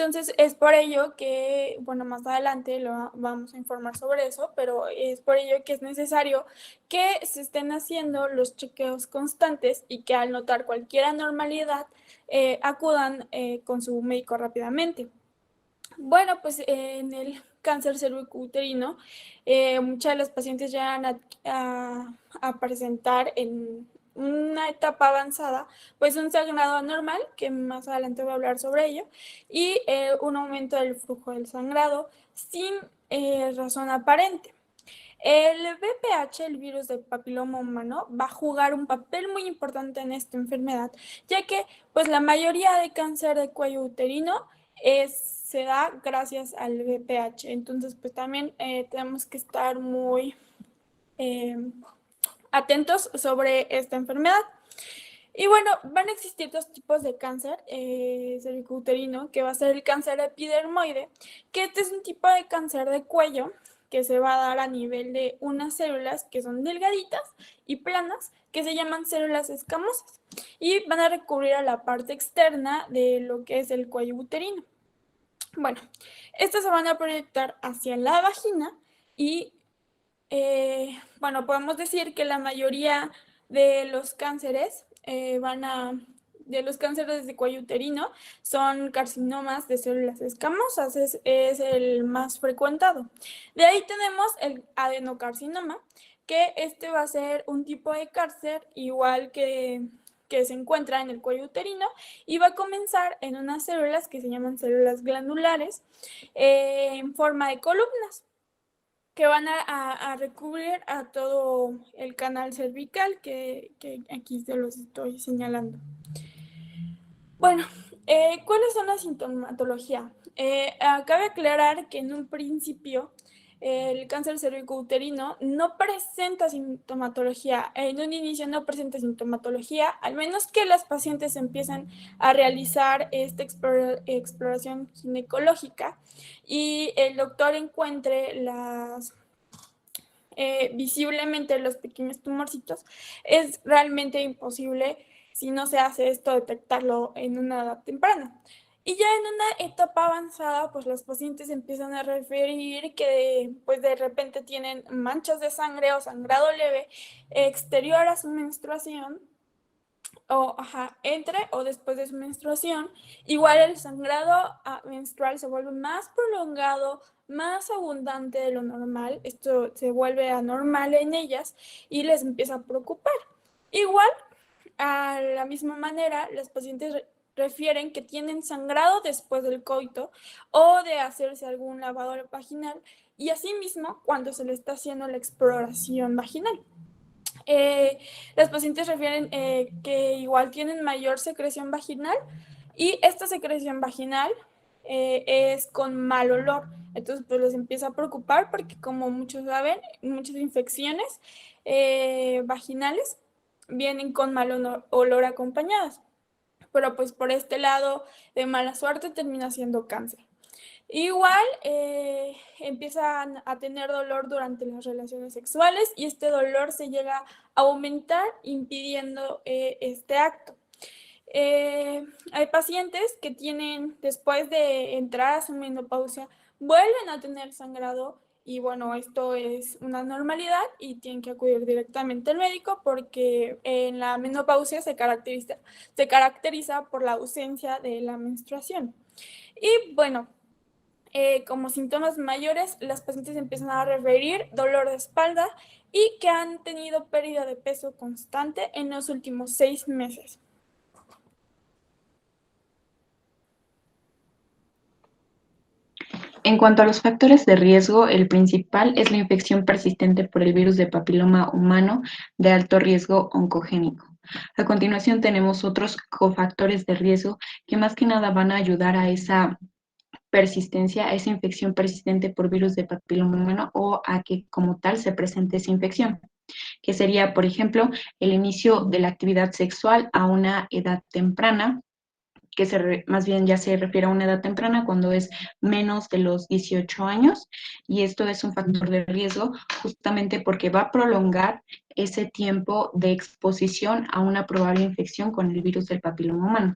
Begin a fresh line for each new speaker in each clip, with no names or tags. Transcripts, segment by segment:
Entonces, es por ello que, bueno, más adelante lo vamos a informar sobre eso, pero es por ello que es necesario que se estén haciendo los chequeos constantes y que al notar cualquier anormalidad acudan con su médico rápidamente. Bueno, pues en el cáncer cervicouterino, muchas de las pacientes llegan a presentar en una etapa avanzada, pues un sangrado anormal, que más adelante voy a hablar sobre ello, y un aumento del flujo del sangrado sin razón aparente. El VPH, el virus del papiloma humano, va a jugar un papel muy importante en esta enfermedad, ya que pues la mayoría de cáncer de cuello uterino se da gracias al VPH. Entonces, pues también tenemos que estar muy eh, atentos sobre esta enfermedad. Y bueno, van a existir dos tipos de cáncer cervicouterino, que va a ser el cáncer epidermoide, que este es un tipo de cáncer de cuello que se va a dar a nivel de unas células que son delgaditas y planas, que se llaman células escamosas, y van a recurrir a la parte externa de lo que es el cuello uterino. Bueno, estas se van a proyectar hacia la vagina y, bueno, podemos decir que la mayoría de los cánceres de los cánceres de cuello uterino son carcinomas de células escamosas, es el más frecuentado. De ahí tenemos el adenocarcinoma, que este va a ser un tipo de cáncer igual que se encuentra en el cuello uterino y va a comenzar en unas células que se llaman células glandulares en forma de columnas que van a recubrir a todo el canal cervical que aquí se los estoy señalando. Bueno, ¿cuáles son la sintomatología? Cabe aclarar que en un principio el cáncer cervicouterino no presenta sintomatología. En un inicio no presenta sintomatología, al menos que las pacientes empiezan a realizar esta exploración ginecológica y el doctor encuentre visiblemente los pequeños tumorcitos. Es realmente imposible, si no se hace esto, detectarlo en una edad temprana. Y ya en una etapa avanzada, pues los pacientes empiezan a referir que pues de repente tienen manchas de sangre o sangrado leve exterior a su menstruación o entre o después de su menstruación. Igual el sangrado menstrual se vuelve más prolongado, más abundante de lo normal. Esto se vuelve anormal en ellas y les empieza a preocupar. Igual, a la misma manera, las pacientes refieren que tienen sangrado después del coito o de hacerse algún lavado vaginal y asimismo cuando se le está haciendo la exploración vaginal. Las pacientes refieren que igual tienen mayor secreción vaginal y esta secreción vaginal es con mal olor. Entonces, pues les empieza a preocupar porque, como muchos saben, muchas infecciones vaginales vienen con mal olor acompañadas. Pero pues por este lado de mala suerte termina siendo cáncer. Igual empiezan a tener dolor durante las relaciones sexuales y este dolor se llega a aumentar impidiendo este acto. Hay pacientes que tienen, después de entrar a su menopausia, vuelven a tener sangrado y bueno, esto es una normalidad y tienen que acudir directamente al médico porque en la menopausia se caracteriza por la ausencia de la menstruación. Y bueno, como síntomas mayores, las pacientes empiezan a referir dolor de espalda y que han tenido pérdida de peso constante en los últimos 6 meses.
En cuanto a los factores de riesgo, el principal es la infección persistente por el virus de papiloma humano de alto riesgo oncogénico. A continuación tenemos otros cofactores de riesgo que más que nada van a ayudar a esa persistencia, a esa infección persistente por virus de papiloma humano o a que como tal se presente esa infección, que sería, por ejemplo, el inicio de la actividad sexual a una edad temprana, que más bien ya se refiere a una edad temprana cuando es menos de los 18 años, y esto es un factor de riesgo justamente porque va a prolongar ese tiempo de exposición a una probable infección con el virus del papiloma humano.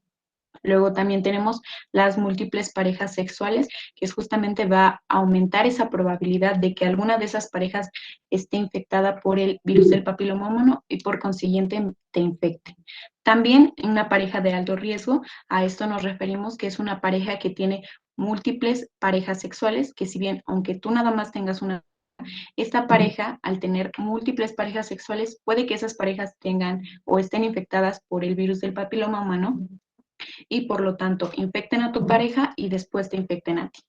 Luego también tenemos las múltiples parejas sexuales, que justamente va a aumentar esa probabilidad de que alguna de esas parejas esté infectada por el virus del papiloma humano y por consiguiente te infecte. También una pareja de alto riesgo, a esto nos referimos que es una pareja que tiene múltiples parejas sexuales, que si bien aunque tú nada más tengas una, esta pareja, al tener múltiples parejas sexuales, puede que esas parejas tengan o estén infectadas por el virus del papiloma humano y por lo tanto infecten a tu pareja y después te infecten a ti.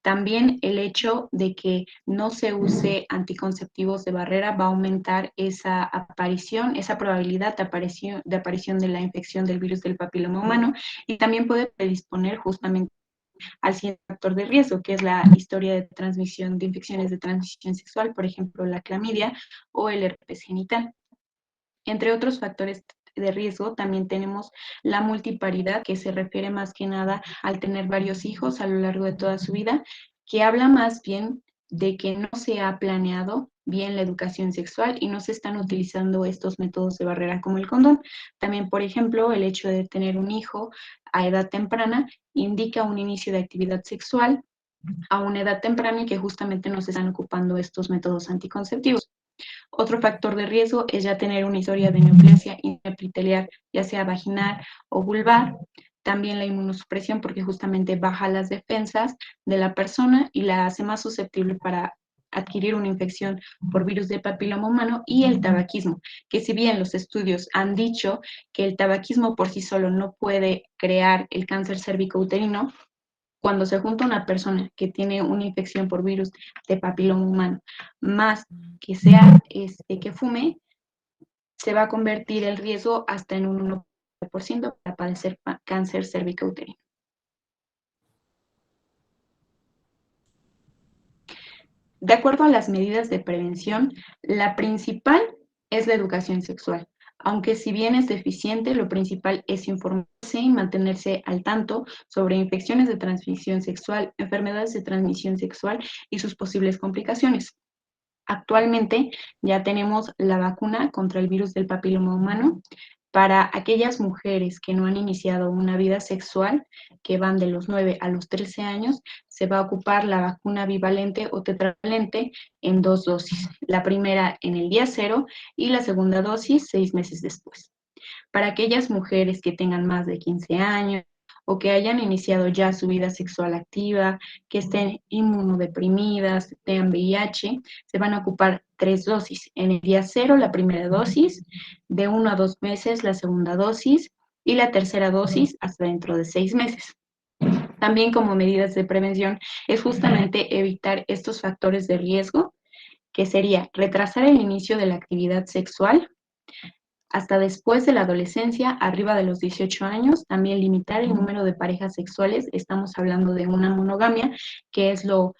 También el hecho de que no se use anticonceptivos de barrera va a aumentar esa aparición, esa probabilidad de aparición de la infección del virus del papiloma humano y también puede predisponer justamente al siguiente factor de riesgo, que es la historia de transmisión de infecciones de transmisión sexual, por ejemplo, la clamidia o el herpes genital. Entre otros factores de riesgo, también tenemos la multiparidad, que se refiere más que nada al tener varios hijos a lo largo de toda su vida, que habla más bien de que no se ha planeado bien la educación sexual y no se están utilizando estos métodos de barrera como el condón. También, por ejemplo, el hecho de tener un hijo a edad temprana indica un inicio de actividad sexual a una edad temprana y que justamente no se están ocupando estos métodos anticonceptivos. Otro factor de riesgo es ya tener una historia de neoplasia intraepitelial, ya sea vaginal o vulvar. También la inmunosupresión, porque justamente baja las defensas de la persona y la hace más susceptible para adquirir una infección por virus de papiloma humano, y el tabaquismo, que si bien los estudios han dicho que el tabaquismo por sí solo no puede crear el cáncer cervicouterino, cuando se junta una persona que tiene una infección por virus de papiloma humano, más que fume, se va a convertir el riesgo hasta en un 1% para padecer cáncer cervicouterino. De acuerdo a las medidas de prevención, la principal es la educación sexual. Aunque si bien es deficiente, lo principal es informarse y mantenerse al tanto sobre infecciones de transmisión sexual, enfermedades de transmisión sexual y sus posibles complicaciones. Actualmente ya tenemos la vacuna contra el virus del papiloma humano para aquellas mujeres que no han iniciado una vida sexual, que van de los 9 a los 13 años, se va a ocupar la vacuna bivalente o tetravalente en 2 dosis. La primera en el día 0 y la segunda dosis 6 meses después. Para aquellas mujeres que tengan más de 15 años o que hayan iniciado ya su vida sexual activa, que estén inmunodeprimidas, tengan VIH, se van a ocupar 3 dosis. En el día 0 la primera dosis, de 1 a 2 meses la segunda dosis y la tercera dosis hasta dentro de 6 meses. También como medidas de prevención es justamente evitar estos factores de riesgo, que sería retrasar el inicio de la actividad sexual hasta después de la adolescencia, arriba de los 18 años, también limitar el número de parejas sexuales, estamos hablando de una monogamia, que es lo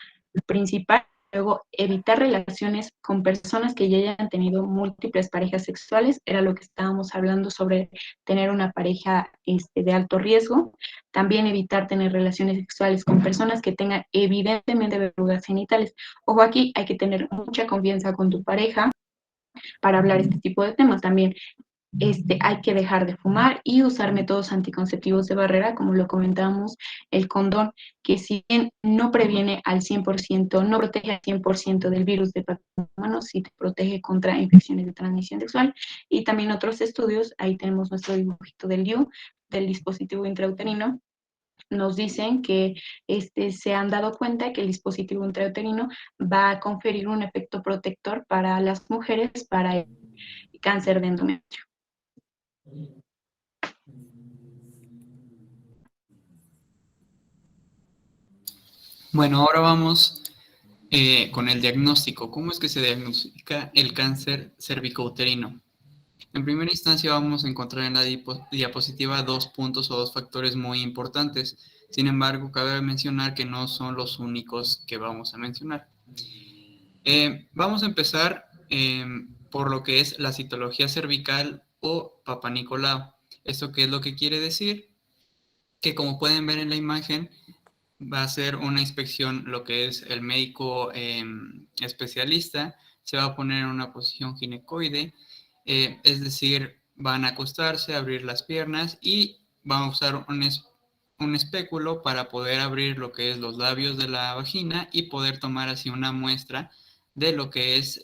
principal. Luego, evitar relaciones con personas que ya hayan tenido múltiples parejas sexuales, era lo que estábamos hablando sobre tener una pareja de alto riesgo. También evitar tener relaciones sexuales con personas que tengan evidentemente verrugas genitales. Ojo, aquí hay que tener mucha confianza con tu pareja para hablar este tipo de temas. También hay que dejar de fumar y usar métodos anticonceptivos de barrera, como lo comentábamos, el condón, que si bien no previene al 100%, no protege al 100% del virus de papiloma humano, sí te protege contra infecciones de transmisión sexual. Y también otros estudios, ahí tenemos nuestro dibujito del DIU, del dispositivo intrauterino, nos dicen que se han dado cuenta que el dispositivo intrauterino va a conferir un efecto protector para las mujeres para el cáncer de endometrio.
Bueno, ahora vamos con el diagnóstico. ¿Cómo es que se diagnostica el cáncer cervicouterino? En primera instancia vamos a encontrar en la diapositiva 2 puntos o 2 factores muy importantes. Sin embargo, cabe mencionar que no son los únicos que vamos a mencionar. Vamos a empezar por lo que es la citología cervical o Papa Nicolau. ¿Esto qué es lo que quiere decir? Que como pueden ver en la imagen, va a ser una inspección lo que es el médico especialista, se va a poner en una posición ginecoide, es decir, van a acostarse, abrir las piernas y vamos a usar un espéculo para poder abrir lo que es los labios de la vagina y poder tomar así una muestra de lo que es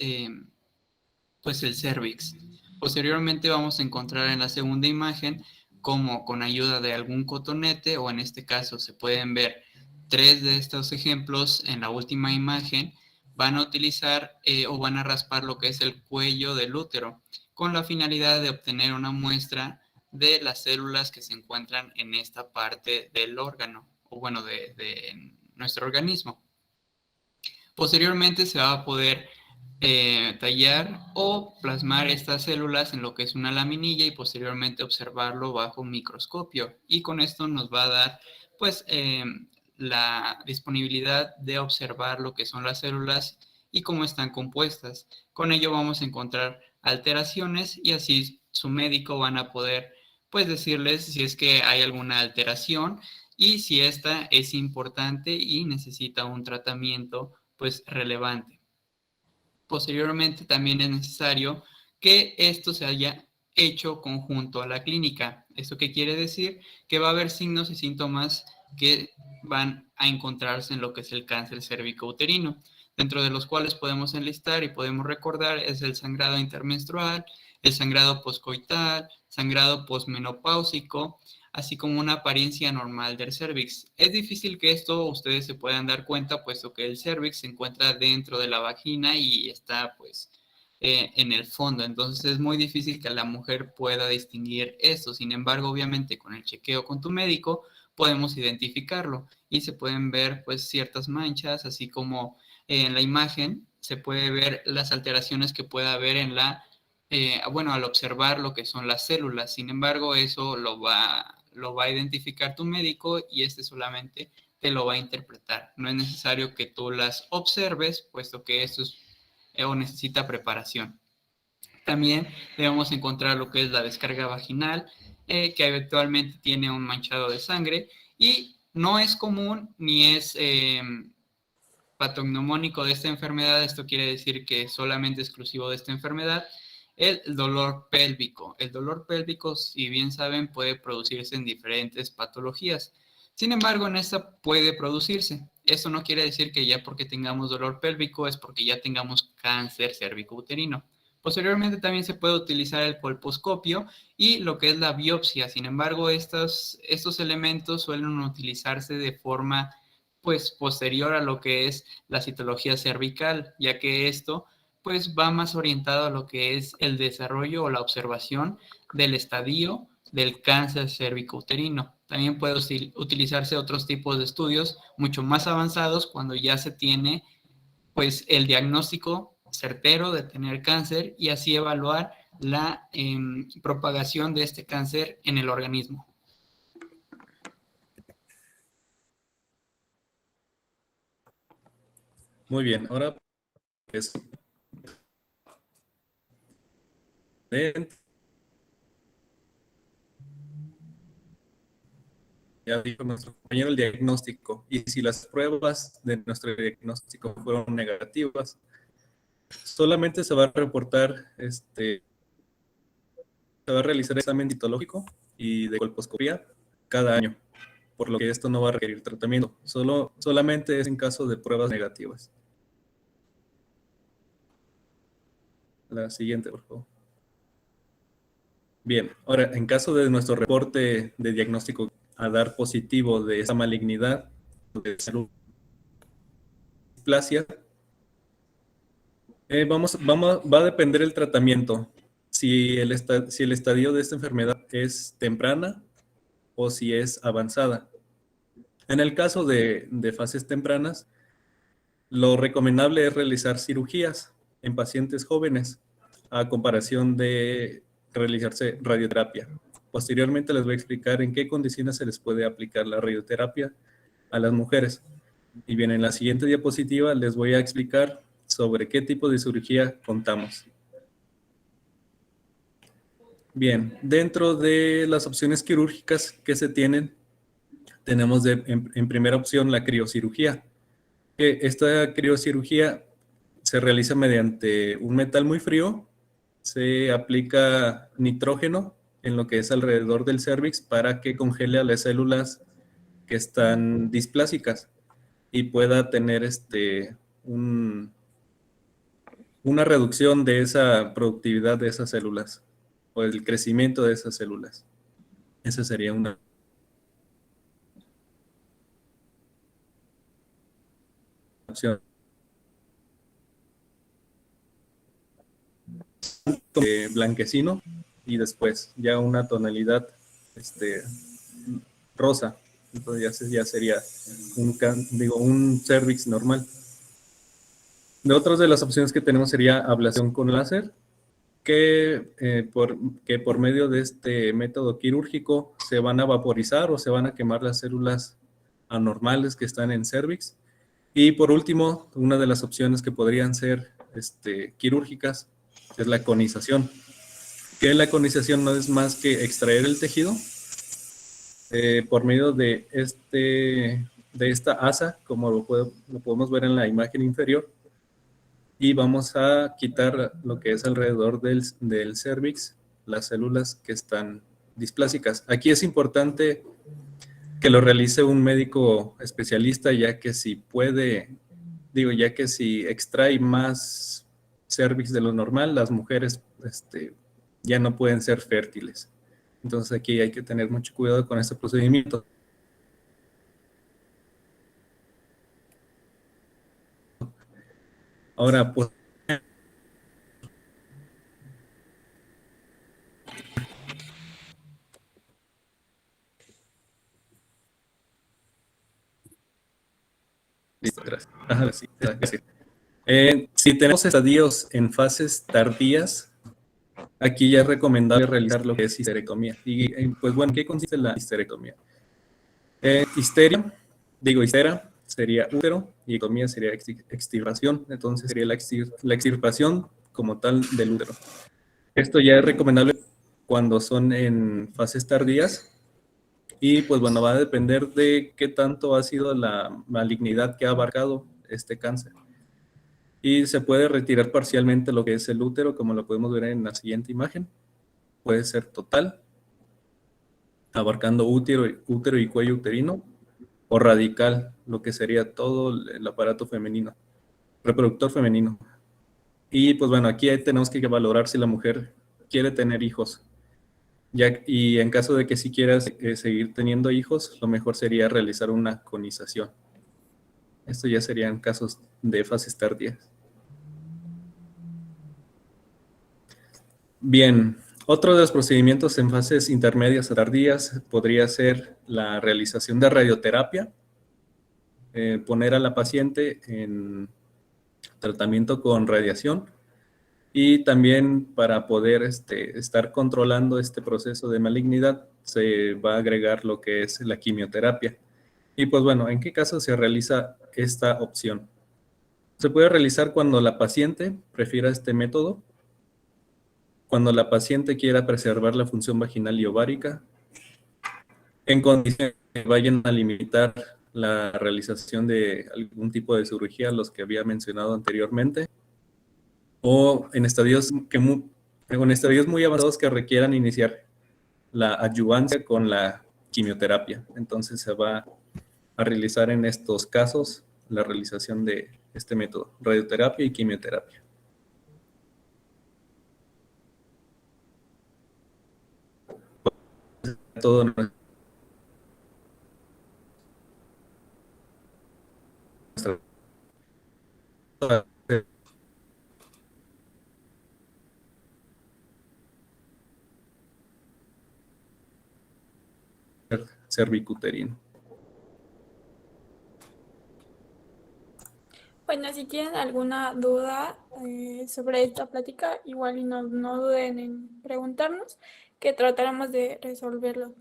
pues el cérvix. Posteriormente vamos a encontrar en la segunda imagen como con ayuda de algún cotonete, o en este caso se pueden ver 3 de estos ejemplos en la última imagen, van a utilizar o van a raspar lo que es el cuello del útero con la finalidad de obtener una muestra de las células que se encuentran en esta parte del órgano, o bueno, de nuestro organismo. Posteriormente se va a poder tallar o plasmar estas células en lo que es una laminilla y posteriormente observarlo bajo un microscopio. Y con esto nos va a dar pues la disponibilidad de observar lo que son las células y cómo están compuestas. Con ello vamos a encontrar alteraciones y así su médico van a poder pues decirles si es que hay alguna alteración y si esta es importante y necesita un tratamiento pues relevante. Posteriormente también es necesario que esto se haya hecho conjunto a la clínica. ¿Esto qué quiere decir? Que va a haber signos y síntomas que van a encontrarse en lo que es el cáncer cervicouterino, dentro de los cuales podemos enlistar y podemos recordar es el sangrado intermenstrual, el sangrado poscoital, sangrado posmenopáusico, así como una apariencia normal del cérvix. Es difícil que esto ustedes se puedan dar cuenta, puesto que el cérvix se encuentra dentro de la vagina y está pues en el fondo, entonces es muy difícil que la mujer pueda distinguir esto. Sin embargo, obviamente con el chequeo con tu médico podemos identificarlo y se pueden ver pues ciertas manchas, así como en la imagen se puede ver las alteraciones que pueda haber en la bueno, al observar lo que son las células. Sin embargo, eso lo va a identificar tu médico y este solamente te lo va a interpretar. No es necesario que tú las observes, puesto que esto es, o necesita preparación. También debemos encontrar lo que es la descarga vaginal, que habitualmente tiene un manchado de sangre y no es común ni es patognomónico de esta enfermedad. Esto quiere decir que es solamente exclusivo de esta enfermedad. El dolor pélvico. El dolor pélvico, si bien saben, puede producirse en diferentes patologías. Sin embargo, en esta puede producirse. Esto no quiere decir que ya porque tengamos dolor pélvico es porque ya tengamos cáncer cervicouterino. Posteriormente también se puede utilizar el colposcopio y lo que es la biopsia. Sin embargo, estos elementos suelen utilizarse de forma pues posterior a lo que es la citología cervical, ya que esto pues va más orientado a lo que es el desarrollo o la observación del estadio del cáncer cervicouterino. También puede utilizarse otros tipos de estudios mucho más avanzados cuando ya se tiene pues el diagnóstico certero de tener cáncer y así evaluar la propagación de este cáncer en el organismo.
Muy bien, ahora es ya dijo nuestro compañero el diagnóstico, y si las pruebas de nuestro diagnóstico fueron negativas, solamente se va a reportar, se va a realizar examen citológico y de colposcopía cada año, por lo que esto no va a requerir tratamiento, solamente es en caso de pruebas negativas. La siguiente, por favor. Bien, ahora, en caso de nuestro reporte de diagnóstico a dar positivo de esta malignidad de salud, displasia, va a depender el tratamiento, si el estadio de esta enfermedad es temprana o si es avanzada. En el caso de fases tempranas, lo recomendable es realizar cirugías en pacientes jóvenes a comparación de realizarse radioterapia. Posteriormente les voy a explicar en qué condiciones se les puede aplicar la radioterapia a las mujeres. Y bien, en la siguiente diapositiva les voy a explicar sobre qué tipo de cirugía contamos. Bien, dentro de las opciones quirúrgicas que se tienen, tenemos en primera opción la criocirugía. Esta criocirugía se realiza mediante un metal muy frío, se aplica nitrógeno en lo que es alrededor del cérvix para que congele a las células que están displásicas y pueda tener una reducción de esa productividad de esas células o el crecimiento de esas células. Esa sería una opción. Blanquecino y después ya una tonalidad rosa. Entonces ya sería un cérvix normal. De otras de las opciones que tenemos sería ablación con láser, que por medio de este método quirúrgico se van a vaporizar o se van a quemar las células anormales que están en cérvix. Y por último, una de las opciones que podrían ser quirúrgicas es la conización. Que la conización no es más que extraer el tejido por medio de esta asa, como lo podemos ver en la imagen inferior, y vamos a quitar lo que es alrededor del cérvix, las células que están displásicas. Aquí es importante que lo realice un médico especialista, ya que si extrae más cérvix de lo normal, las mujeres ya no pueden ser fértiles. Entonces aquí hay que tener mucho cuidado con este procedimiento. Ahora, pues, listo, gracias. Ajá, sí, gracias. Si tenemos estadios en fases tardías, aquí ya es recomendable realizar lo que es histerectomía. Y pues bueno, ¿qué consiste la histerectomía? Histera sería útero y ectomía sería extirpación. Entonces sería la extirpación como tal del útero. Esto ya es recomendable cuando son en fases tardías y pues bueno, va a depender de qué tanto ha sido la malignidad que ha abarcado este cáncer. Y se puede retirar parcialmente lo que es el útero, como lo podemos ver en la siguiente imagen. Puede ser total, abarcando útero y cuello uterino, o radical, lo que sería todo el aparato femenino, reproductor femenino. Y pues bueno, aquí tenemos que valorar si la mujer quiere tener hijos. Y en caso de que sí quieras seguir teniendo hijos, lo mejor sería realizar una conización. Esto ya serían casos de fases tardías. Bien, otro de los procedimientos en fases intermedias o tardías podría ser la realización de radioterapia, poner a la paciente en tratamiento con radiación y también para poder estar controlando este proceso de malignidad se va a agregar lo que es la quimioterapia. Y pues bueno, ¿en qué caso se realiza esta opción? Se puede realizar cuando la paciente prefiera este método, cuando la paciente quiera preservar la función vaginal y ovárica, en condiciones que vayan a limitar la realización de algún tipo de cirugía, los que había mencionado anteriormente, o en estadios muy avanzados que requieran iniciar la adyuvancia con la quimioterapia. Entonces se va a realizar en estos casos la realización de este método, radioterapia y quimioterapia. Todo nuestro cervicuterino.
Bueno, si tienen alguna duda sobre esta plática, igual y no duden en preguntarnos, que trataremos de resolverlo.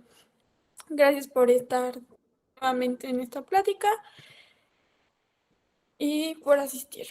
Gracias por estar nuevamente en esta plática y por asistir.